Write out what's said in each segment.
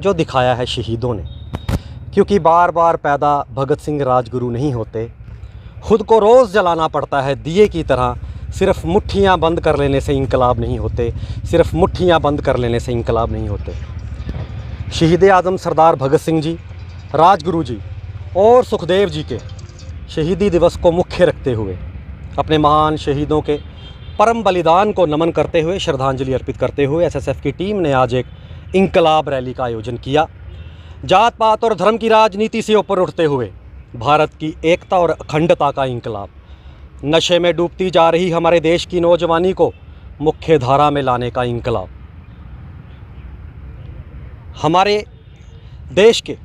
जो दिखाया है शहीदों ने। क्योंकि बार बार पैदा भगत सिंह राजगुरु नहीं होते, खुद को रोज़ जलाना पड़ता है दिए की तरह। सिर्फ मुट्ठियाँ बंद कर लेने से इंकलाब नहीं होते, सिर्फ मुट्ठियाँ बंद कर लेने से इंकलाब नहीं होते। शहीद आज़म सरदार भगत सिंह जी, राजगुरु जी और सुखदेव जी के शहीदी दिवस को मुख्य रखते हुए, अपने महान शहीदों के परम बलिदान को नमन करते हुए, श्रद्धांजलि अर्पित करते हुए एसएसएफ की टीम ने आज एक इंकलाब रैली का आयोजन किया। जात पात और धर्म की राजनीति से ऊपर उठते हुए भारत की एकता और अखंडता का इंकलाब, नशे में डूबती जा रही हमारे देश की नौजवानी को मुख्य धारा में लाने का इंकलाब, हमारे देश के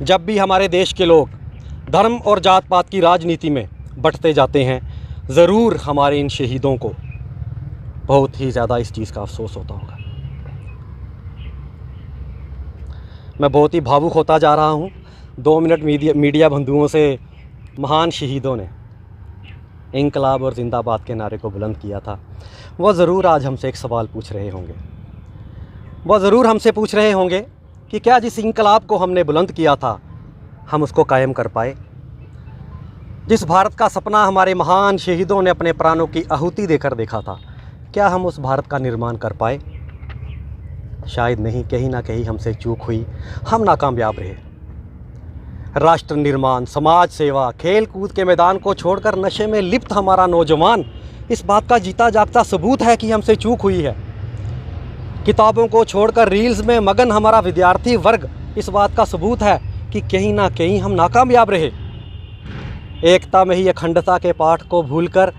जब भी हमारे देश के लोग धर्म और जात पात की राजनीति में बंटते जाते हैं, ज़रूर हमारे इन शहीदों को बहुत ही ज़्यादा इस चीज़ का अफसोस होता होगा। मैं बहुत ही भावुक होता जा रहा हूँ। 2 मिनट मीडिया बंधुओं से महान शहीदों ने इंकलाब और जिंदाबाद के नारे को बुलंद किया था। वह ज़रूर आज हमसे एक सवाल पूछ रहे होंगे, वह ज़रूर हमसे पूछ रहे होंगे कि क्या जिस इंकलाब को हमने बुलंद किया था हम उसको कायम कर पाए। जिस भारत का सपना हमारे महान शहीदों ने अपने प्राणों की आहुति देकर देखा था, क्या हम उस भारत का निर्माण कर पाए? शायद नहीं, कहीं ना कहीं हमसे चूक हुई, हम नाकामयाब रहे। राष्ट्र निर्माण, समाज सेवा, खेल कूद के मैदान को छोड़कर नशे में लिप्त हमारा नौजवान इस बात का जीता जागता सबूत है कि हमसे चूक हुई है। किताबों को छोड़कर रील्स में मगन हमारा विद्यार्थी वर्ग इस बात का सबूत है कि कहीं ना कहीं हम नाकामयाब रहे। एकता में ही अखंडता के पाठ को भूलकर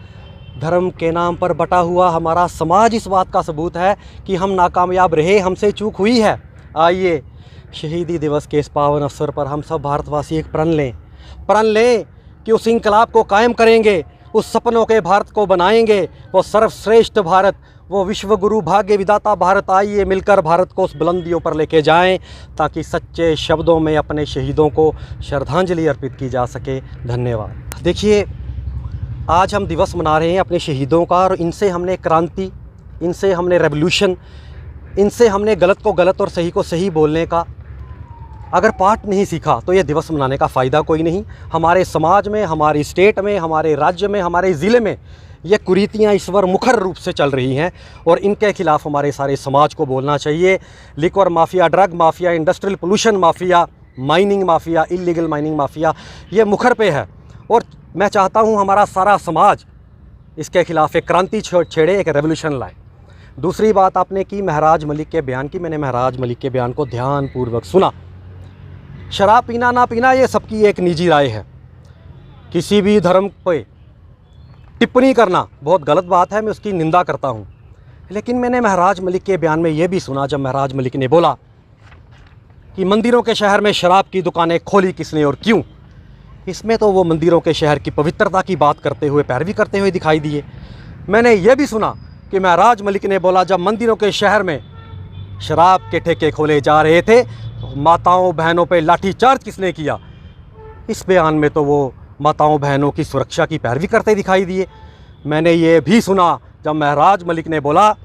धर्म के नाम पर बटा हुआ हमारा समाज इस बात का सबूत है कि हम नाकामयाब रहे, हमसे चूक हुई है। आइए शहीदी दिवस के इस पावन अवसर पर हम सब भारतवासी एक प्रण लें कि उस इंकलाब को कायम करेंगे, उस सपनों के भारत को बनाएंगे, वो सर्वश्रेष्ठ भारत, वो विश्व गुरु भाग्य विदाता भारत। आइए मिलकर भारत को उस बुलंदियों पर लेके जाएं ताकि सच्चे शब्दों में अपने शहीदों को श्रद्धांजलि अर्पित की जा सके। धन्यवाद। देखिए, आज हम दिवस मना रहे हैं अपने शहीदों का, और इनसे हमने क्रांति, इनसे हमने रेवोल्यूशन, इनसे हमने गलत को गलत और सही को सही बोलने का अगर पाठ नहीं सीखा तो ये दिवस मनाने का फ़ायदा कोई नहीं। हमारे समाज में, हमारी स्टेट में, हमारे राज्य में, हमारे ज़िले में ये कुरीतियाँ इस बार मुखर रूप से चल रही हैं और इनके खिलाफ़ हमारे सारे समाज को बोलना चाहिए। Liquor mafia, drug mafia, industrial pollution mafia, mining mafia, illegal mining mafia, ये मुखर पे है और मैं चाहता हूँ हमारा सारा समाज इसके खिलाफ़ एक क्रांति छेड़े, एक रेवोल्यूशन लाए। दूसरी बात आपने की महराज मलिक के बयान की। मैंने महराज मलिक के बयान को ध्यानपूर्वक सुना। शराब पीना ना पीना ये सबकी एक निजी राय है। किसी भी धर्म पे टिप्पणी करना बहुत गलत बात है, मैं उसकी निंदा करता हूँ। लेकिन मैंने महराज मलिक के बयान में ये भी सुना, जब महराज मलिक ने बोला कि मंदिरों के शहर में शराब की दुकानें खोली किसने और क्यों, इसमें तो वो मंदिरों के शहर की पवित्रता की बात करते हुए, पैरवी करते हुए दिखाई दिए। मैंने ये भी सुना कि महराज मलिक ने बोला जब मंदिरों के शहर में शराब के ठेके खोले जा रहे थे तो माताओं बहनों पे लाठीचार्ज किसने किया। इस बयान में तो वो माताओं बहनों की सुरक्षा की पैरवी करते दिखाई दिए। मैंने ये भी सुना जब महराज मलिक ने बोला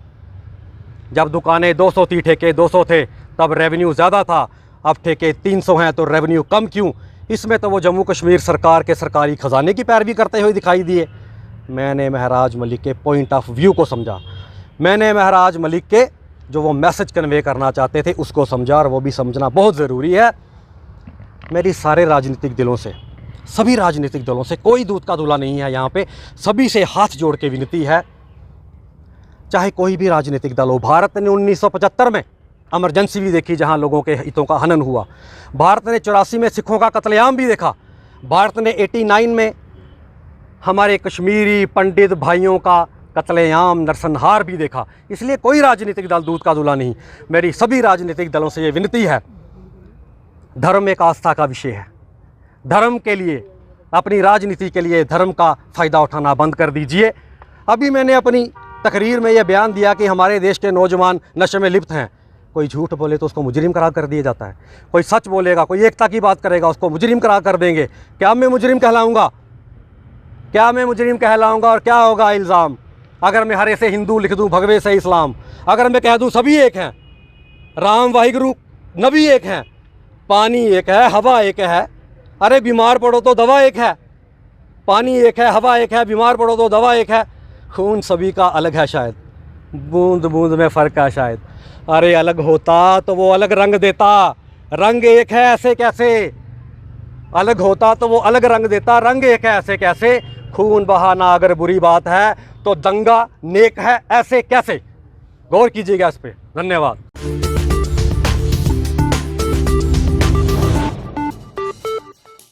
जब दुकानें 200 थी, ठेके 200 थे, तब रेवेन्यू ज़्यादा था, अब ठेके 300 हैं तो रेवेन्यू कम क्यों। इसमें तो वो जम्मू कश्मीर सरकार के सरकारी ख़जाने की पैरवी करते हुए दिखाई दिए। मैंने महराज मलिक के पॉइंट ऑफ व्यू को समझा, मैंने महराज मलिक के जो वो मैसेज कन्वे करना चाहते थे उसको समझा, और वो भी समझना बहुत ज़रूरी है। मेरी सारे राजनीतिक दलों से, सभी राजनीतिक दलों से, कोई दूध का दूल्हा नहीं है यहाँ पे, सभी से हाथ जोड़ के विनती है, चाहे कोई भी राजनीतिक दल हो। भारत ने 1975 में इमरजेंसी भी देखी जहाँ लोगों के हितों का हनन हुआ। भारत ने 84 में सिखों का कत्लेआम भी देखा। भारत ने 89 में हमारे कश्मीरी पंडित भाइयों का कत्लेआम, नरसंहार भी देखा। इसलिए कोई राजनीतिक दल दूध का दूल्हा नहीं। मेरी सभी राजनीतिक दलों से ये विनती है, धर्म एक आस्था का विषय है। धर्म के लिए, अपनी राजनीति के लिए धर्म का फ़ायदा उठाना बंद कर दीजिए। अभी मैंने अपनी तकरीर में यह बयान दिया कि हमारे देश के नौजवान नशे में लिप्त हैं। कोई झूठ बोले तो उसको मुजरिम करार कर दिया जाता है, कोई सच बोलेगा, कोई एकता की बात करेगा उसको मुजरिम करार कर देंगे। क्या मैं मुजरिम कहलाऊँगा? क्या मैं मुजरिम कहलाऊँगा? और क्या होगा इल्ज़ाम अगर मैं हरे से हिंदू लिख दूँ, भगवे से इस्लाम? अगर मैं कह दूँ सभी एक हैं, राम वाहिगुरु नबी एक हैं, पानी एक है, हवा एक है। अरे बीमार पड़ो तो दवा एक है, पानी एक है, हवा एक है, बीमार पड़ो तो दवा एक है। खून सभी का अलग है शायद, बूंद बूंद में फ़र्क है शायद। अरे अलग होता तो वो अलग रंग देता, रंग एक है ऐसे कैसे। अलग होता तो वो अलग रंग देता, रंग एक है ऐसे कैसे। खून बहाना अगर बुरी बात है तो दंगा नेक है ऐसे कैसे। गौर कीजिएगा इस पे। धन्यवाद।